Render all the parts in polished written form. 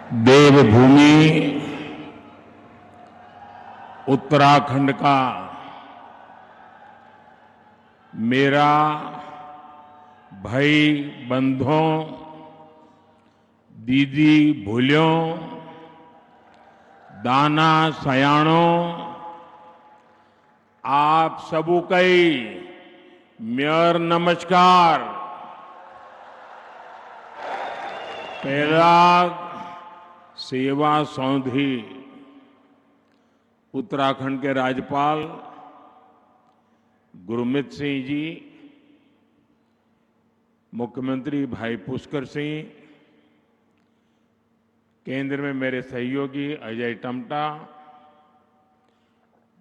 देवभूमि उत्तराखंड का मेरा भाई बंधुओं, दीदी भूलियों, दाना सयाणों, आप सबू कई मेयर नमस्कार। पहला सेवा सौंधी उत्तराखंड के राज्यपाल गुरमीत सिंह जी, मुख्यमंत्री भाई पुष्कर सिंह, केंद्र में मेरे सहयोगी अजय टमटा,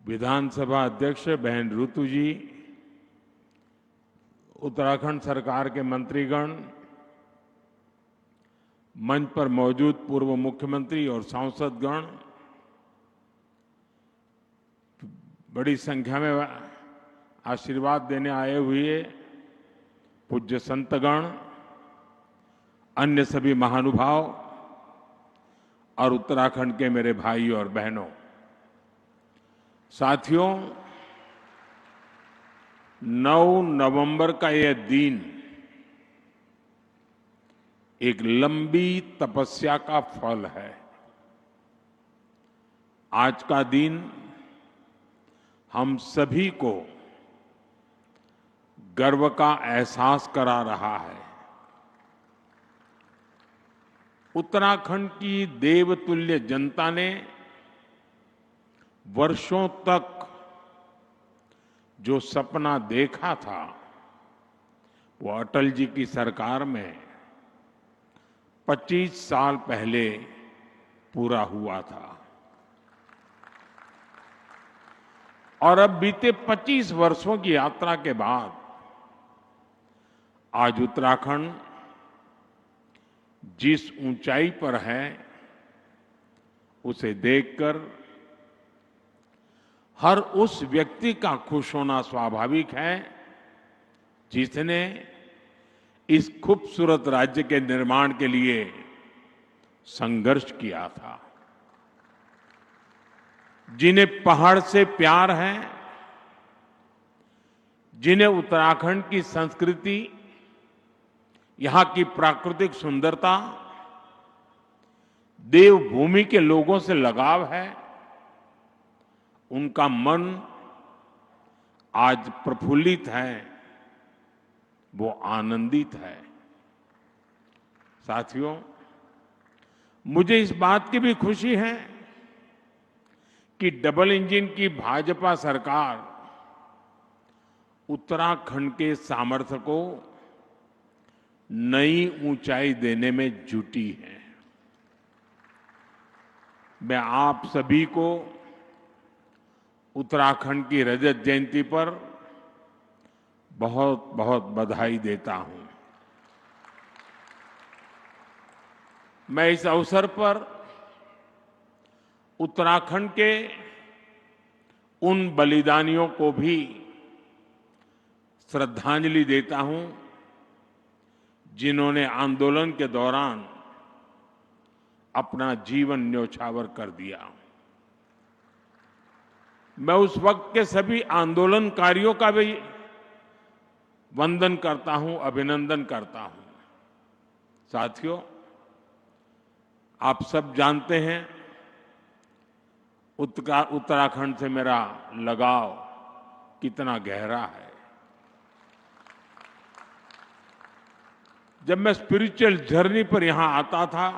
विधानसभा अध्यक्ष बहन ऋतु जी, उत्तराखंड सरकार के मंत्रीगण, मंच पर मौजूद पूर्व मुख्यमंत्री और सांसदगण, बड़ी संख्या में आशीर्वाद देने आए हुए पूज्य संतगण, अन्य सभी महानुभाव और उत्तराखंड के मेरे भाई और बहनों, साथियों, 9 नवंबर का यह दिन एक लंबी तपस्या का फल है। आज का दिन हम सभी को गर्व का एहसास करा रहा है। उत्तराखंड की देवतुल्य जनता ने वर्षों तक जो सपना देखा था, वो अटल जी की सरकार में 25 साल पहले पूरा हुआ था। और अब बीते 25 वर्षों की यात्रा के बाद आज उत्तराखंड जिस ऊंचाई पर है, उसे देखकर हर उस व्यक्ति का खुश होना स्वाभाविक है जिसने इस खूबसूरत राज्य के निर्माण के लिए संघर्ष किया था, जिन्हें पहाड़ से प्यार है, जिन्हें उत्तराखंड की संस्कृति, यहां की प्राकृतिक सुंदरता, देवभूमि के लोगों से लगाव है, उनका मन आज प्रफुल्लित है, वो आनंदित है। साथियों, मुझे इस बात की भी खुशी है कि डबल इंजन की भाजपा सरकार उत्तराखंड के सामर्थ्य को नई ऊंचाई देने में जुटी है। मैं आप सभी को उत्तराखंड की रजत जयंती पर बहुत बहुत बधाई देता हूं। मैं इस अवसर पर उत्तराखंड के उन बलिदानियों को भी श्रद्धांजलि देता हूं जिन्होंने आंदोलन के दौरान अपना जीवन न्यौछावर कर दिया। मैं उस वक्त के सभी आंदोलनकारियों का भी वंदन करता हूं, अभिनंदन करता हूं। साथियों, आप सब जानते हैं उत्तराखंड से मेरा लगाव कितना गहरा है। जब मैं स्पिरिचुअल जर्नी पर यहां आता था,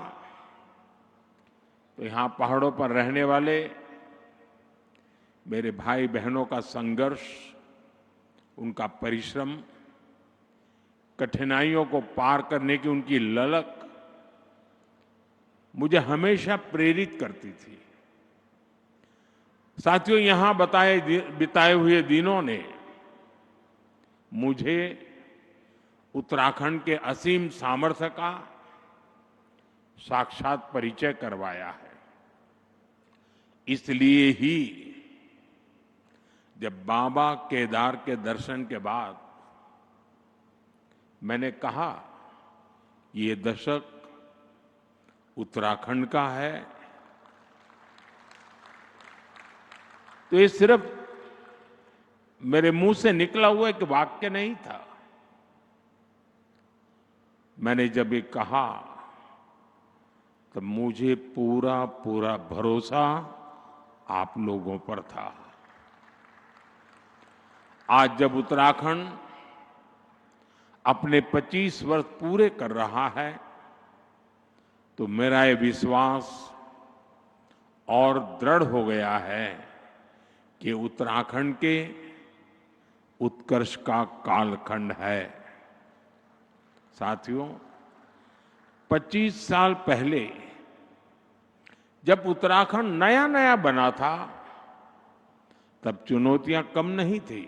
तो यहां पहाड़ों पर रहने वाले मेरे भाई बहनों का संघर्ष, उनका परिश्रम, कठिनाइयों को पार करने की उनकी ललक मुझे हमेशा प्रेरित करती थी। साथियों, यहां बिताए हुए दिनों ने मुझे उत्तराखंड के असीम सामर्थ्य का साक्षात परिचय करवाया है। इसलिए ही जब बाबा केदार के दर्शन के बाद मैंने कहा, ये दशक उत्तराखंड का है, तो ये सिर्फ मेरे मुंह से निकला हुआ एक वाक्य नहीं था। मैंने जब ये कहा तब मुझे पूरा पूरा भरोसा आप लोगों पर था। आज जब उत्तराखंड अपने 25 वर्ष पूरे कर रहा है, तो मेरा ये विश्वास और दृढ़ हो गया है कि उत्तराखंड के उत्कर्ष का कालखंड है। साथियों, 25 साल पहले जब उत्तराखंड नया नया बना था, तब चुनौतियां कम नहीं थी।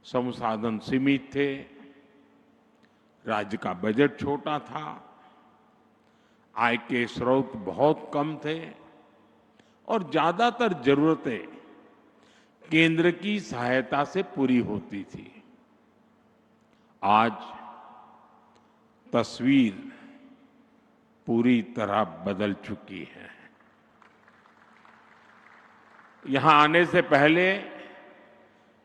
संसाधन सीमित थे, राज्य का बजट छोटा था, आय के स्रोत बहुत कम थे और ज्यादातर जरूरतें केंद्र की सहायता से पूरी होती थी। आज तस्वीर पूरी तरह बदल चुकी है। यहां आने से पहले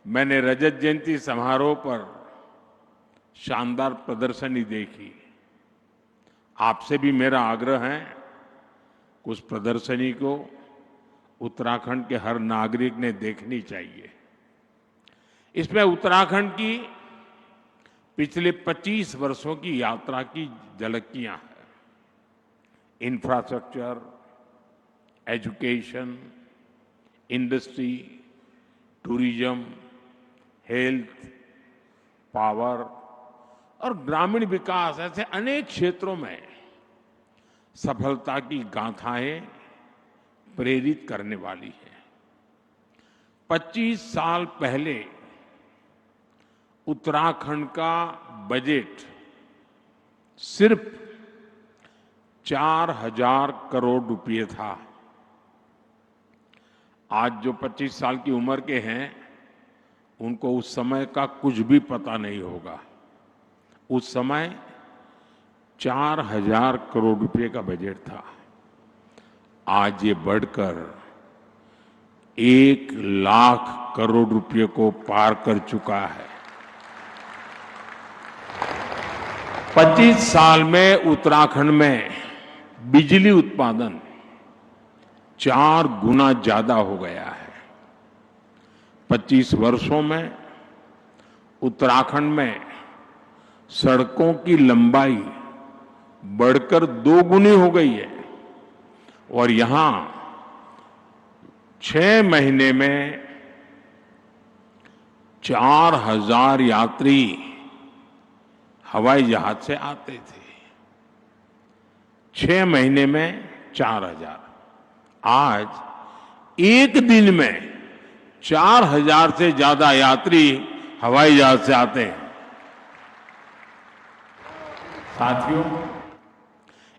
मैंने रजत जयंती समारोह पर शानदार प्रदर्शनी देखी। आपसे भी मेरा आग्रह है कि उस प्रदर्शनी को उत्तराखंड के हर नागरिक ने देखनी चाहिए। इसमें उत्तराखंड की पिछले 25 वर्षों की यात्रा की झलकियां हैं। Infrastructure, education, industry, tourism, health, power और ग्रामीण विकास, ऐसे अनेक क्षेत्रों में सफलता की गाथाएं प्रेरित करने वाली है। 25 साल पहले उत्तराखंड का बजट सिर्फ 4,000 करोड़ रुपए था। आज जो 25 साल की उम्र के हैं, उनको उस समय का कुछ भी पता नहीं होगा। उस समय 4,000 करोड़ रुपए का बजट था। आज ये बढ़कर 1,00,000 करोड़ रुपए को पार कर चुका है। 25 साल में उत्तराखंड में बिजली उत्पादन 4 गुना ज्यादा हो गया है। 25 वर्षों में उत्तराखंड में सड़कों की लंबाई बढ़कर 2 गुनी हो गई है और यहां 6 महीने में 4,000 यात्री हवाई जहाज से आते थे। 6 महीने में 4,000। आज एक दिन में 4,000 से ज्यादा यात्री हवाई जहाज से आते हैं। साथियों,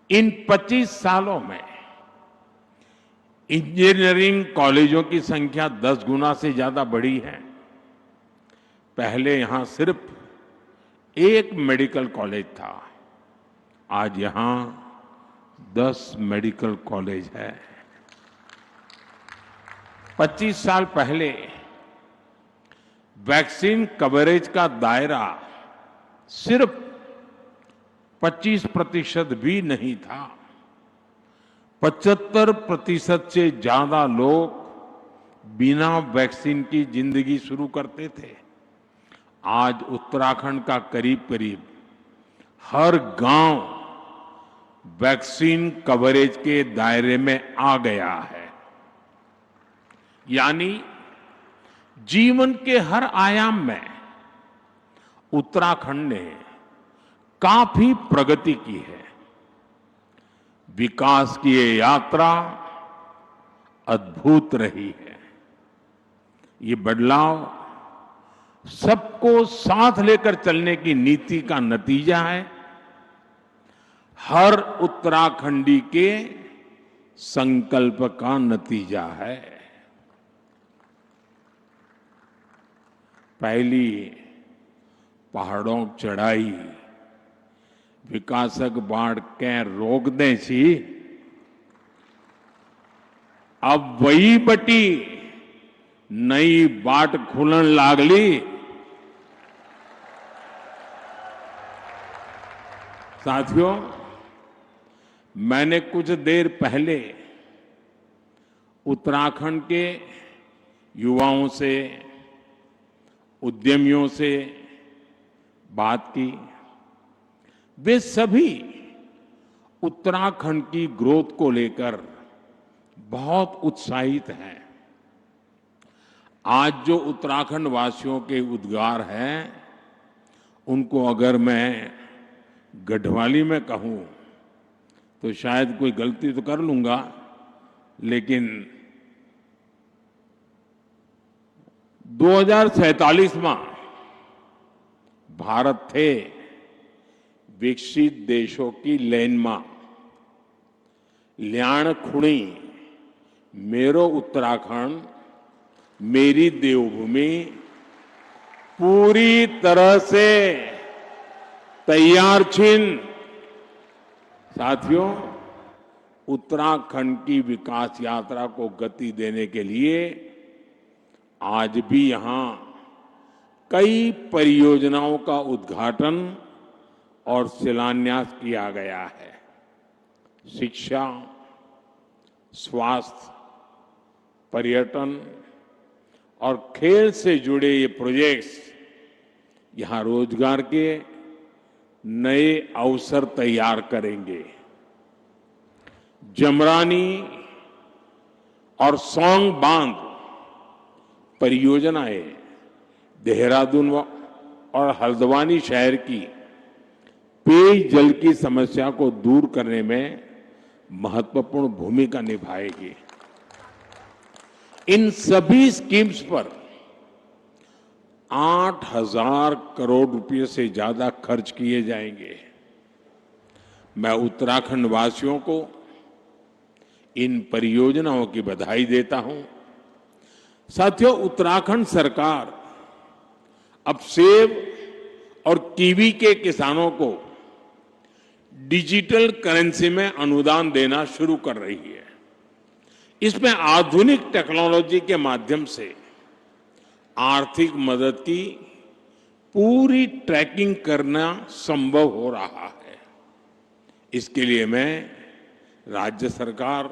इन 25 सालों में इंजीनियरिंग कॉलेजों की संख्या 10 गुना से ज्यादा बढ़ी है। पहले यहां सिर्फ एक मेडिकल कॉलेज था, आज यहां 10 मेडिकल कॉलेज है। 25 साल पहले वैक्सीन कवरेज का दायरा सिर्फ 25% भी नहीं था। 75% से ज्यादा लोग बिना वैक्सीन की जिंदगी शुरू करते थे। आज उत्तराखंड का करीब करीब हर गांव वैक्सीन कवरेज के दायरे में आ गया है। यानी जीवन के हर आयाम में उत्तराखंड ने काफी प्रगति की है। विकास की ये यात्रा अद्भुत रही है। ये बदलाव सबको साथ लेकर चलने की नीति का नतीजा है। हर उत्तराखंडी के संकल्प का नतीजा है। पहली पहाड़ों की चढ़ाई विकासक बाढ़ के रोक दें सी अब वही बटी नई बाट खुलन लागली। साथियों, मैंने कुछ देर पहले उत्तराखंड के युवाओं से, उद्यमियों से बात की। वे सभी उत्तराखंड की ग्रोथ को लेकर बहुत उत्साहित हैं। आज जो उत्तराखंड वासियों के उद्गार हैं, उनको अगर मैं गढ़वाली में कहूं तो शायद कोई गलती तो कर लूंगा, लेकिन 2047 में भारत थे विकसित देशों की लाइन में ल्याण खुणी मेरो उत्तराखंड मेरी देवभूमि पूरी तरह से तैयार छिन। साथियों, उत्तराखंड की विकास यात्रा को गति देने के लिए आज भी यहां कई परियोजनाओं का उद्घाटन और शिलान्यास किया गया है। शिक्षा, स्वास्थ्य, पर्यटन और खेल से जुड़े ये प्रोजेक्ट्स यहां रोजगार के नए अवसर तैयार करेंगे। जमरानी और सौंग बांध परियोजनाएं देहरादून और हल्द्वानी शहर की पेयजल की समस्या को दूर करने में महत्वपूर्ण भूमिका निभाएगी। इन सभी स्कीम्स पर 8,000 करोड़ रुपए से ज्यादा खर्च किए जाएंगे। मैं उत्तराखंड वासियों को इन परियोजनाओं की बधाई देता हूं। साथियों, उत्तराखंड सरकार अब सेब और कीवी के किसानों को डिजिटल करेंसी में अनुदान देना शुरू कर रही है। इसमें आधुनिक टेक्नोलॉजी के माध्यम से आर्थिक मदद की पूरी ट्रैकिंग करना संभव हो रहा है। इसके लिए मैं राज्य सरकार,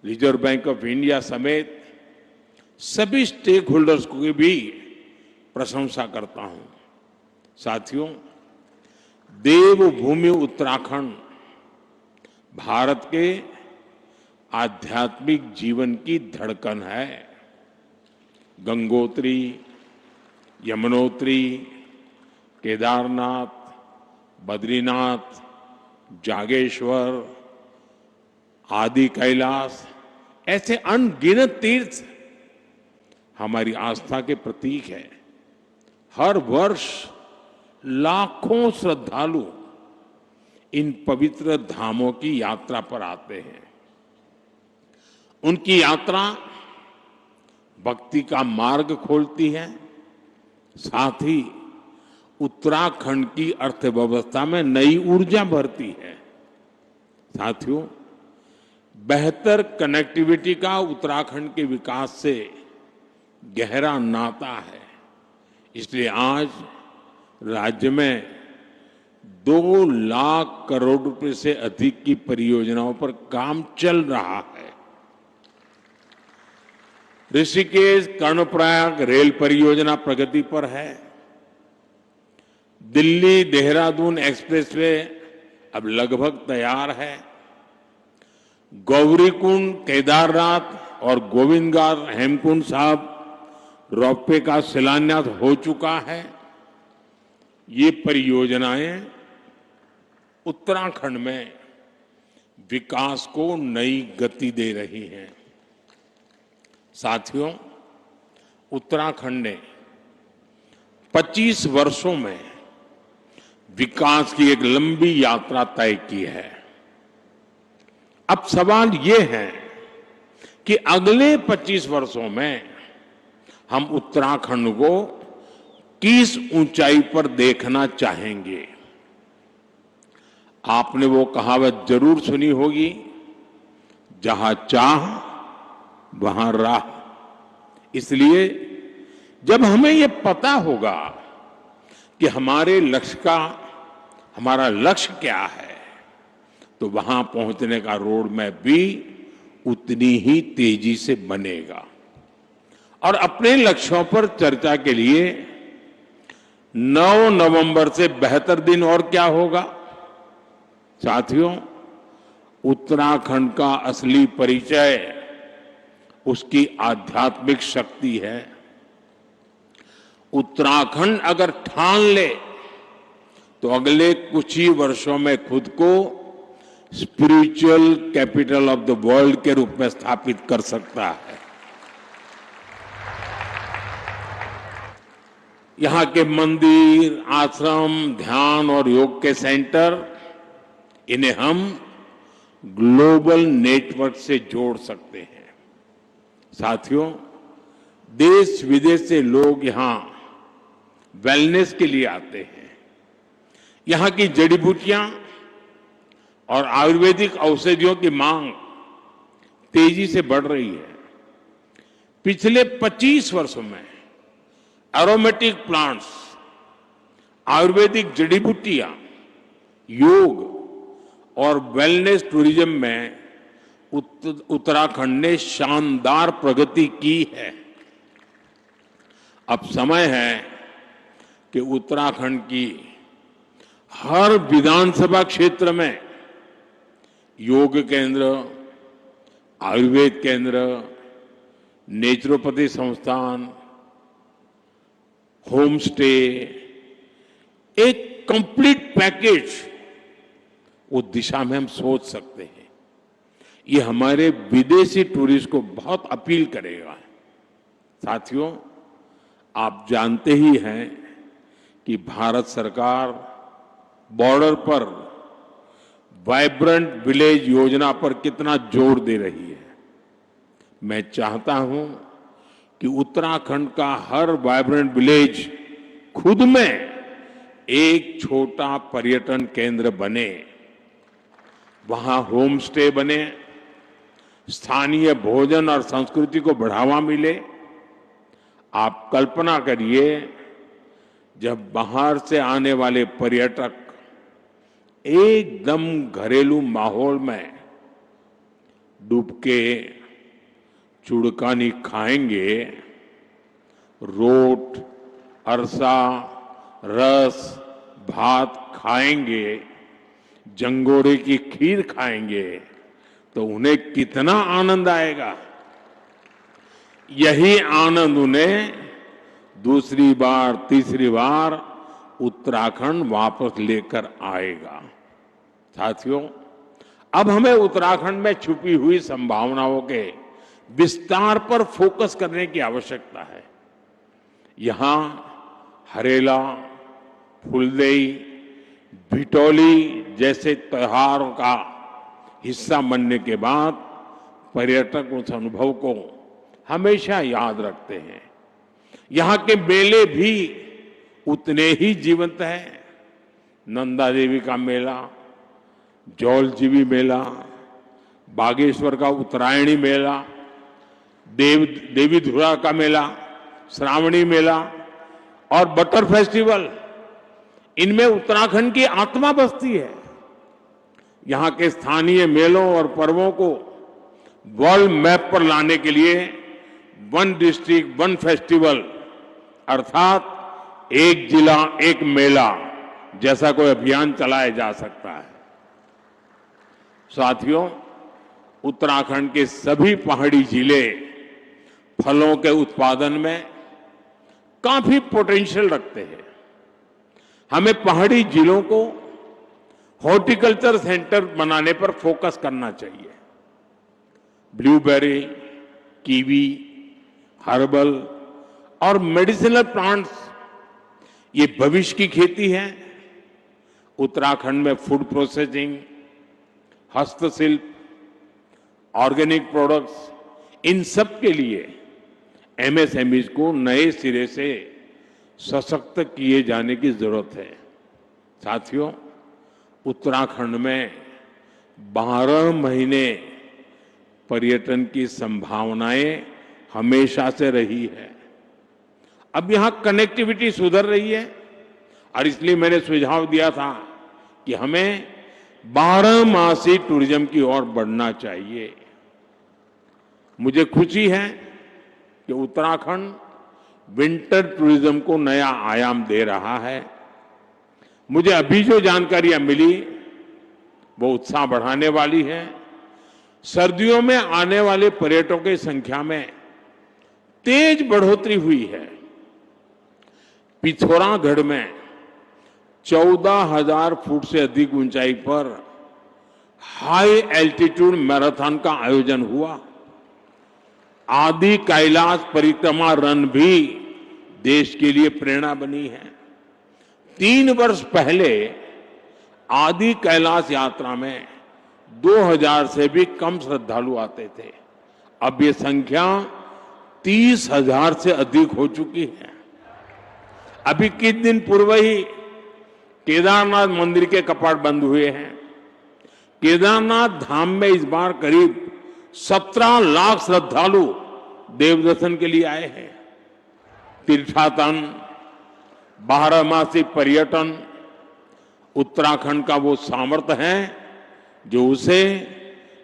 रिजर्व बैंक ऑफ इंडिया समेत सभी स्टेक होल्डर्स की भी प्रशंसा करता हूं। साथियों, देवभूमि उत्तराखंड भारत के आध्यात्मिक जीवन की धड़कन है। गंगोत्री, यमुनोत्री, केदारनाथ, बद्रीनाथ, जागेश्वर, आदि कैलाश, ऐसे अनगिनत तीर्थ हमारी आस्था के प्रतीक हैं। हर वर्ष लाखों श्रद्धालु इन पवित्र धामों की यात्रा पर आते हैं। उनकी यात्रा भक्ति का मार्ग खोलती है, साथ ही उत्तराखंड की अर्थव्यवस्था में नई ऊर्जा भरती है। साथियों, बेहतर कनेक्टिविटी का उत्तराखंड के विकास से गहरा नाता है। इसलिए आज राज्य में 2 लाख करोड़ रुपए से अधिक की परियोजनाओं पर काम चल रहा है। ऋषिकेश कर्णप्रयाग रेल परियोजना प्रगति पर है। दिल्ली देहरादून एक्सप्रेसवे अब लगभग तैयार है। गौरीकुंड, केदारनाथ और गोविंदघाट हेमकुंड साहब रोपवे का शिलान्यास हो चुका है। ये परियोजनाएं उत्तराखंड में विकास को नई गति दे रही हैं। साथियों, उत्तराखंड ने 25 वर्षों में विकास की एक लंबी यात्रा तय की है। अब सवाल ये है कि अगले 25 वर्षों में हम उत्तराखंड को किस ऊंचाई पर देखना चाहेंगे। आपने वो कहावत जरूर सुनी होगी, जहां चाह वहां राह। इसलिए जब हमें ये पता होगा कि हमारा लक्ष्य क्या है, तो वहां पहुंचने का रोड मैप भी उतनी ही तेजी से बनेगा। और अपने लक्ष्यों पर चर्चा के लिए 9 नवंबर से बेहतर दिन और क्या होगा। साथियों, उत्तराखंड का असली परिचय उसकी आध्यात्मिक शक्ति है। उत्तराखंड अगर ठान ले तो अगले कुछ ही वर्षों में खुद को spiritual capital of the world के रूप में स्थापित कर सकता है। यहां के मंदिर, आश्रम, ध्यान और योग के सेंटर, इन्हें हम ग्लोबल नेटवर्क से जोड़ सकते हैं। साथियों, देश विदेश से लोग यहां वेलनेस के लिए आते हैं। यहां की जड़ी बूटियां और आयुर्वेदिक औषधियों की मांग तेजी से बढ़ रही है। पिछले 25 वर्षों में एरोमेटिक प्लांट्स, आयुर्वेदिक जड़ी बूटियां, योग और वेलनेस टूरिज्म में उत्तराखंड ने शानदार प्रगति की है। अब समय है कि उत्तराखंड की हर विधानसभा क्षेत्र में योग केंद्र, आयुर्वेद केंद्र, नेचुरोपैथी संस्थान, होम स्टे, एक कंप्लीट पैकेज, वो दिशा में हम सोच सकते हैं। ये हमारे विदेशी टूरिस्ट को बहुत अपील करेगा। साथियों, आप जानते ही हैं कि भारत सरकार बॉर्डर पर वाइब्रेंट विलेज योजना पर कितना जोर दे रही है। मैं चाहता हूं कि उत्तराखंड का हर वाइब्रेंट विलेज खुद में एक छोटा पर्यटन केंद्र बने। वहां होम स्टे बने, स्थानीय भोजन और संस्कृति को बढ़ावा मिले। आप कल्पना करिए, जब बाहर से आने वाले पर्यटक एकदम घरेलू माहौल में डुबके चुड़कानी खाएंगे, रोट, अरसा, रस, भात खाएंगे, जंगोरे की खीर खाएंगे, तो उन्हें कितना आनंद आएगा। यही आनंद उन्हें दूसरी बार, तीसरी बार उत्तराखंड वापस लेकर आएगा। साथियों, अब हमें उत्तराखंड में छुपी हुई संभावनाओं के विस्तार पर फोकस करने की आवश्यकता है। यहां हरेला, फुलदेई, भिटौली जैसे त्योहारों का हिस्सा बनने के बाद पर्यटक उस अनुभव को हमेशा याद रखते हैं। यहां के मेले भी उतने ही जीवंत हैं। नंदा देवी का मेला, जौलजीबी मेला, बागेश्वर का उत्तरायणी मेला, देवी धुरा का मेला, श्रावणी मेला और बटर फेस्टिवल, इनमें उत्तराखंड की आत्मा बसती है। यहां के स्थानीय मेलों और पर्वों को वर्ल्ड मैप पर लाने के लिए वन डिस्ट्रिक्ट वन फेस्टिवल, अर्थात एक जिला एक मेला जैसा कोई अभियान चलाया जा सकता है। साथियों, उत्तराखंड के सभी पहाड़ी जिले फलों के उत्पादन में काफी पोटेंशियल रखते हैं। हमें पहाड़ी जिलों को हॉर्टिकल्चर सेंटर बनाने पर फोकस करना चाहिए। ब्लूबेरी, कीवी, हर्बल और मेडिसिनल प्लांट्स, ये भविष्य की खेती है। उत्तराखंड में फूड प्रोसेसिंग, हस्तशिल्प, ऑर्गेनिक प्रोडक्ट्स, इन सब के लिए एमएसएमईज को नए सिरे से सशक्त किए जाने की जरूरत है। साथियों, उत्तराखंड में 12 महीने पर्यटन की संभावनाएं हमेशा से रही है। अब यहां कनेक्टिविटी सुधर रही है और इसलिए मैंने सुझाव दिया था कि हमें 12 मासी टूरिज्म की ओर बढ़ना चाहिए। मुझे खुशी है कि उत्तराखंड विंटर टूरिज्म को नया आयाम दे रहा है। मुझे अभी जो जानकारियां मिली वो उत्साह बढ़ाने वाली है। सर्दियों में आने वाले पर्यटकों की संख्या में तेज बढ़ोतरी हुई है। पिथौरागढ़ में 14,000 फुट से अधिक ऊंचाई पर हाई एल्टीट्यूड मैराथन का आयोजन हुआ। आदि कैलाश परिक्रमा रन भी देश के लिए प्रेरणा बनी है। 3 वर्ष पहले आदि कैलाश यात्रा में 2,000 से भी कम श्रद्धालु आते थे। अब ये संख्या 30,000 से अधिक हो चुकी है। अभी कुछ दिन पूर्व ही केदारनाथ मंदिर के कपाट बंद हुए हैं। केदारनाथ धाम में इस बार करीब 17 लाख श्रद्धालु देव दर्शन के लिए आए हैं। तीर्थाटन, 12मासी पर्यटन उत्तराखंड का वो सामर्थ्य है जो उसे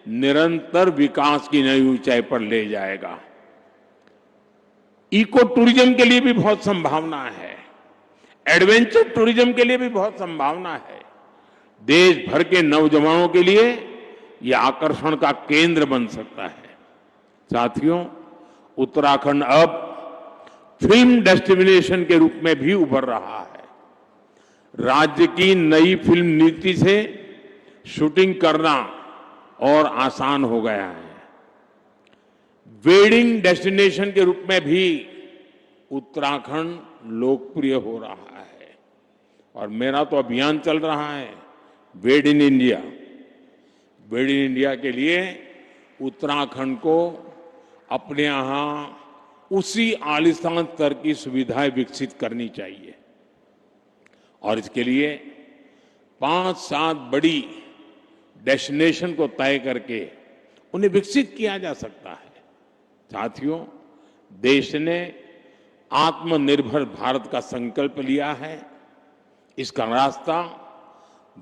निरंतर विकास की नई ऊंचाई पर ले जाएगा। इको टूरिज्म के लिए भी बहुत संभावना है। एडवेंचर टूरिज्म के लिए भी बहुत संभावना है। देश भर के नौजवानों के लिए यह आकर्षण का केंद्र बन सकता है। साथियों, उत्तराखंड अब फिल्म डेस्टिनेशन के रूप में भी उभर रहा है। राज्य की नई फिल्म नीति से शूटिंग करना और आसान हो गया है। वेडिंग डेस्टिनेशन के रूप में भी उत्तराखंड लोकप्रिय हो रहा है और मेरा तो अभियान चल रहा है वेड in India. Wade in India के लिए उत्तराखंड को अपने यहां उसी आलिशान स्तर की सुविधाएं विकसित करनी चाहिए और इसके लिए 5-7 बड़ी डेस्टिनेशन को तय करके उन्हें विकसित किया जा सकता है। साथियों, देश ने आत्मनिर्भर भारत का संकल्प लिया है। इसका रास्ता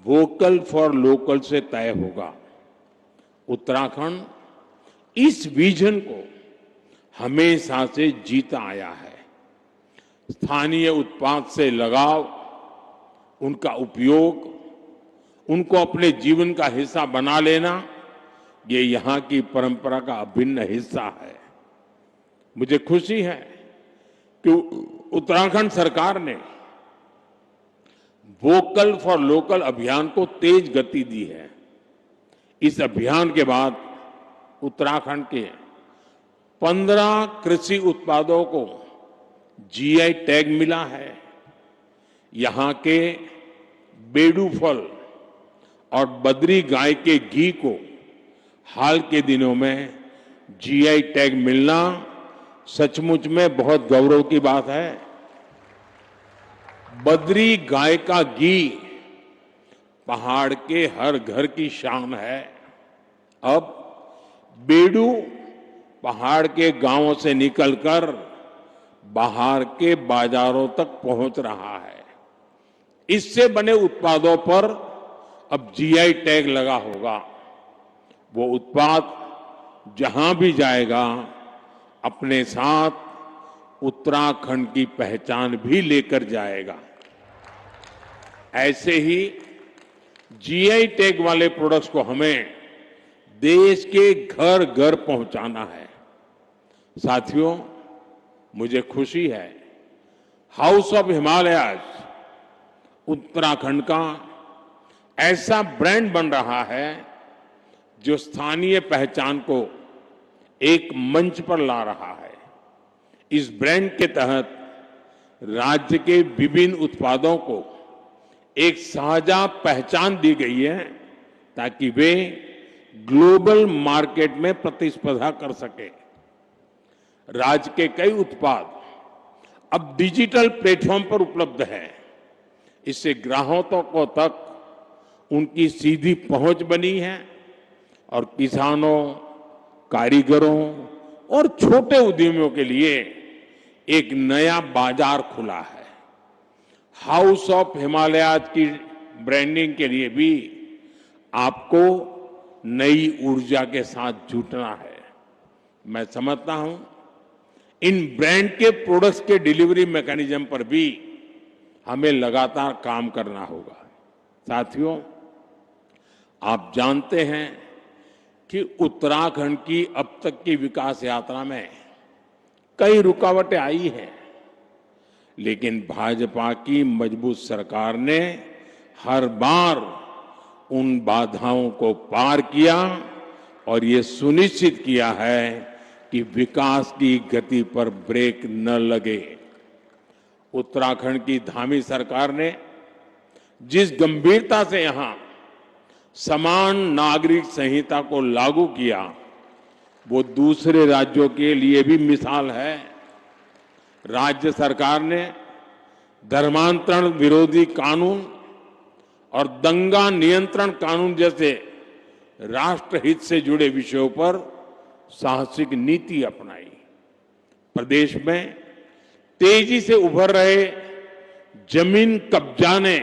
वोकल फॉर लोकल से तय होगा। उत्तराखंड इस विजन को हमेशा से जीता आया है। स्थानीय उत्पाद से लगाव, उनका उपयोग, उनको अपने जीवन का हिस्सा बना लेना, ये यहां की परंपरा का अभिन्न हिस्सा है। मुझे खुशी है कि उत्तराखंड सरकार ने वोकल फॉर लोकल अभियान को तेज गति दी है। इस अभियान के बाद उत्तराखंड के 15 कृषि उत्पादों को जीआई टैग मिला है। यहां के बेडू फल और बद्री गाय के घी को हाल के दिनों में जीआई टैग मिलना सचमुच में बहुत गौरव की बात है। बद्री गाय का घी पहाड़ के हर घर की शान है। अब बेडू पहाड़ के गांवों से निकलकर बाहर के बाजारों तक पहुंच रहा है। इससे बने उत्पादों पर अब जीआई टैग लगा होगा। वो उत्पाद जहां भी जाएगा अपने साथ उत्तराखंड की पहचान भी लेकर जाएगा। ऐसे ही जीआई टैग वाले प्रोडक्ट्स को हमें देश के घर घर पहुंचाना है। साथियों, मुझे खुशी है हाउस ऑफ हिमालयाज उत्तराखंड का ऐसा ब्रांड बन रहा है जो स्थानीय पहचान को एक मंच पर ला रहा है। इस ब्रांड के तहत राज्य के विभिन्न उत्पादों को एक साझा पहचान दी गई है ताकि वे ग्लोबल मार्केट में प्रतिस्पर्धा कर सके। राज्य के कई उत्पाद अब डिजिटल प्लेटफॉर्म पर उपलब्ध हैं। इससे ग्राहकों को तक उनकी सीधी पहुंच बनी है और किसानों, कारीगरों और छोटे उद्यमियों के लिए एक नया बाजार खुला है। हाउस ऑफ हिमालयाज की ब्रांडिंग के लिए भी आपको नई ऊर्जा के साथ जुटना है। मैं समझता हूं इन ब्रांड के प्रोडक्ट्स के डिलीवरी मैकेनिज्म पर भी हमें लगातार काम करना होगा। साथियों, आप जानते हैं कि उत्तराखंड की अब तक की विकास यात्रा में कई रुकावटें आई हैं, लेकिन भाजपा की मजबूत सरकार ने हर बार उन बाधाओं को पार किया और ये सुनिश्चित किया है कि विकास की गति पर ब्रेक न लगे। उत्तराखंड की धामी सरकार ने जिस गंभीरता से यहां समान नागरिक संहिता को लागू किया, वो दूसरे राज्यों के लिए भी मिसाल है। राज्य सरकार ने धर्मांतरण विरोधी कानून और दंगा नियंत्रण कानून जैसे राष्ट्रहित से जुड़े विषयों पर साहसिक नीति अपनाई। प्रदेश में तेजी से उभर रहे जमीन कब्जाने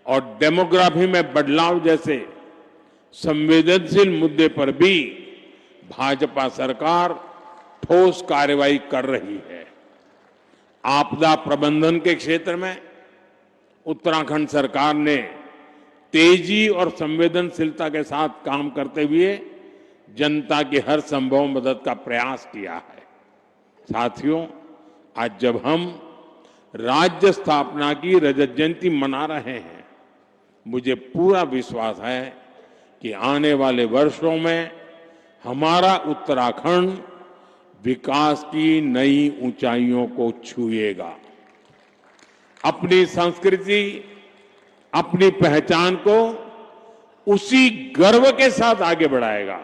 और डेमोग्राफी में बदलाव जैसे संवेदनशील मुद्दे पर भी भाजपा सरकार ठोस कार्रवाई कर रही है। आपदा प्रबंधन के क्षेत्र में उत्तराखंड सरकार ने तेजी और संवेदनशीलता के साथ काम करते हुए जनता की हर संभव मदद का प्रयास किया है। साथियों, आज जब हम राज्य स्थापना की रजत जयंती मना रहे हैं, मुझे पूरा विश्वास है कि आने वाले वर्षों में हमारा उत्तराखंड विकास की नई ऊंचाइयों को छुएगा, अपनी संस्कृति, अपनी पहचान को उसी गर्व के साथ आगे बढ़ाएगा।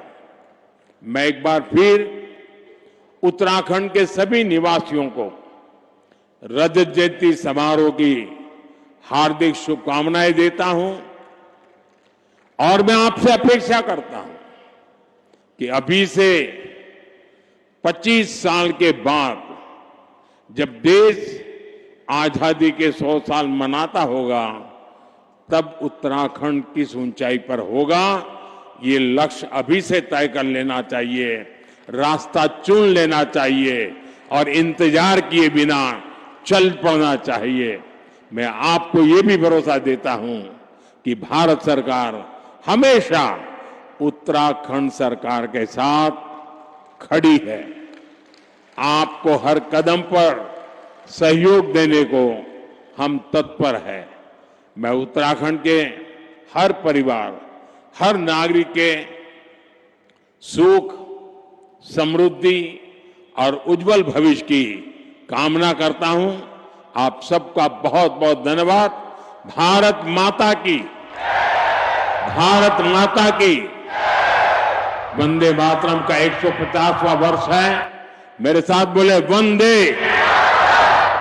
मैं एक बार फिर उत्तराखंड के सभी निवासियों को रजत जयंती समारोह की हार्दिक शुभकामनाएं देता हूं और मैं आपसे अपेक्षा करता हूं कि अभी से 25 साल के बाद जब देश आजादी के 100 साल मनाता होगा, तब उत्तराखंड किस ऊंचाई पर होगा, ये लक्ष्य अभी से तय कर लेना चाहिए, रास्ता चुन लेना चाहिए और इंतजार किए बिना चल पड़ना चाहिए। मैं आपको ये भी भरोसा देता हूं कि भारत सरकार हमेशा उत्तराखंड सरकार के साथ खड़ी है। आपको हर कदम पर सहयोग देने को हम तत्पर हैं। मैं उत्तराखंड के हर परिवार, हर नागरिक के सुख, समृद्धि और उज्जवल भविष्य की कामना करता हूं। आप सबका बहुत बहुत धन्यवाद। भारत माता की, भारत माता की। वंदे मातरम का 150वां वर्ष है। मेरे साथ बोले वंदे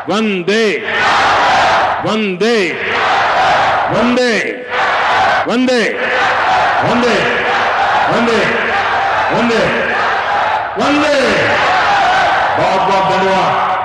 वंदे वंदे वंदे वंदे वंदे वंदे वंदे वंदे। बहुत बहुत धन्यवाद।